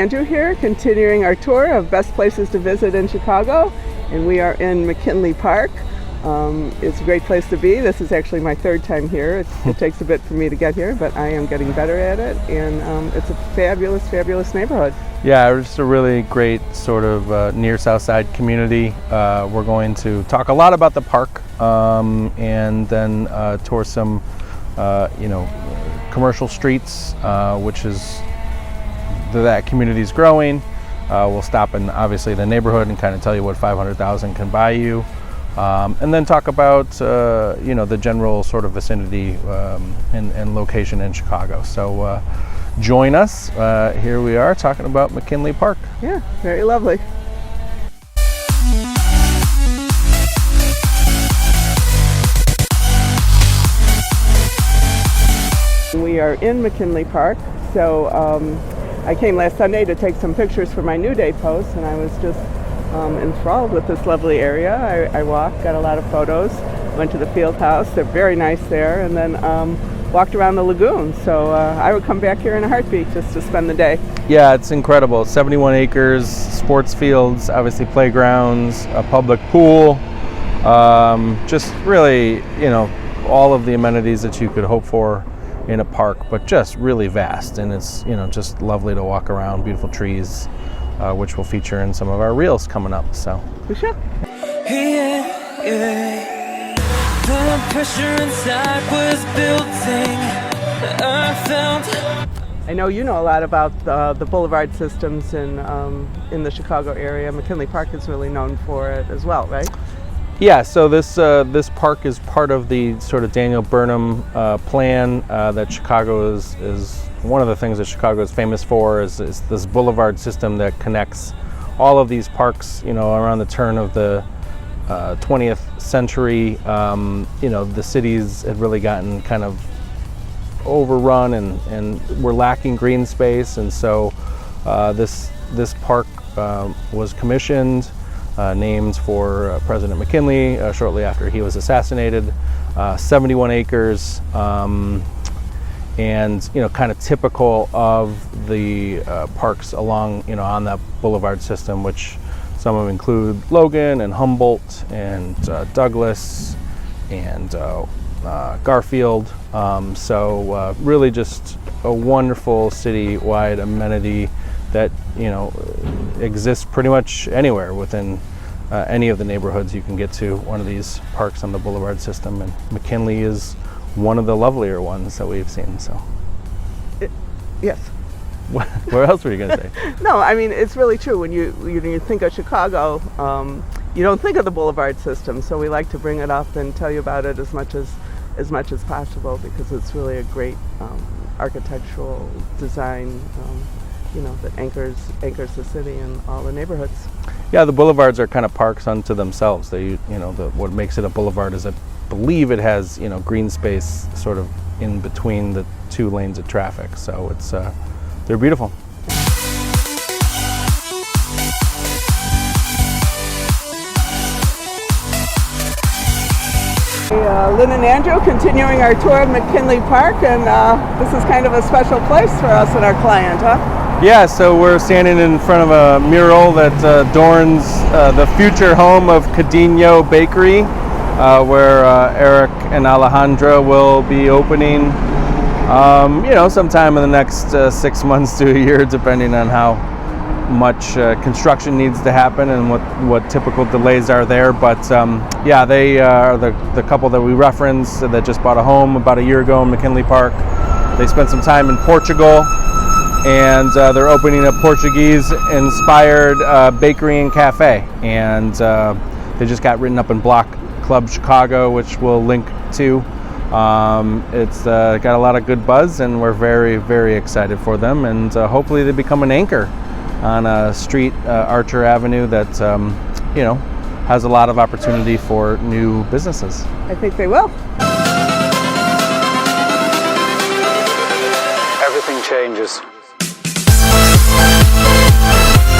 Andrew here, continuing our tour of best places to visit in Chicago, and we are in McKinley Park. It's a great place to be. This is actually my third time here. It takes a bit for me to get here, but I am getting better at it, and it's a fabulous, fabulous neighborhood. Yeah, it's just a really great sort of near South Side community. We're going to talk a lot about the park and then tour some, commercial streets, which is that community is growing. We'll stop in obviously the neighborhood and kind of tell you what 500,000 can buy you, and then talk about the general sort of vicinity and location in Chicago. So join us. Here we are talking about McKinley Park. Yeah, very lovely. We are in McKinley Park, so I came last Sunday to take some pictures for my New Day post, and I was just enthralled with this lovely area. I walked, got a lot of photos, went to the field house. They're very nice there, and then walked around the lagoon. So I would come back here in a heartbeat just to spend the day. Yeah, it's incredible. 71 acres, sports fields, obviously playgrounds, a public pool, just really, all of the amenities that you could hope for in a park, but just really vast, and it's just lovely to walk around. Beautiful trees, which will feature in some of our reels coming up. So for sure. The pressure inside was building. I know you know a lot about the Boulevard Systems in the Chicago area. McKinley Park is really known for it as well, right? Yeah, so this park is part of the sort of Daniel Burnham plan that Chicago is one of the things that Chicago is famous for is this boulevard system that connects all of these parks, around the turn of the 20th century. The cities had really gotten kind of overrun and were lacking green space, and so this park was commissioned, named for President McKinley shortly after he was assassinated. 71 acres, and kind of typical of the parks along on that boulevard system, which some of them include Logan and Humboldt and Douglas and Garfield. So really just a wonderful city-wide amenity that exists pretty much anywhere within any of the neighborhoods. You can get to one of these parks on the Boulevard System, and McKinley is one of the lovelier ones that we've seen. So yes. What else were you going to say? No, I mean, it's really true. When you think of Chicago, you don't think of the Boulevard System, so we like to bring it up and tell you about it as much as possible, because it's really a great architectural design that anchors the city and all the neighborhoods. Yeah, the boulevards are kind of parks unto themselves. They, what makes it a boulevard is I believe it has, green space sort of in between the two lanes of traffic. So it's, they're beautiful. Lynn and Andrew continuing our tour of McKinley Park, and this is kind of a special place for us and our client, huh? Yeah, so we're standing in front of a mural that adorns the future home of Cadeno Bakery, where Eric and Alejandra will be opening, sometime in the next 6 months to a year, depending on how much construction needs to happen and what typical delays are there. But they are the couple that we referenced that just bought a home about a year ago in McKinley Park. They spent some time in Portugal, and they're opening a Portuguese-inspired bakery and cafe. And they just got written up in Block Club Chicago, which we'll link to. It's got a lot of good buzz, and we're very, very excited for them. And hopefully they become an anchor on a street, Archer Avenue, that has a lot of opportunity for new businesses. I think they will. Everything changes.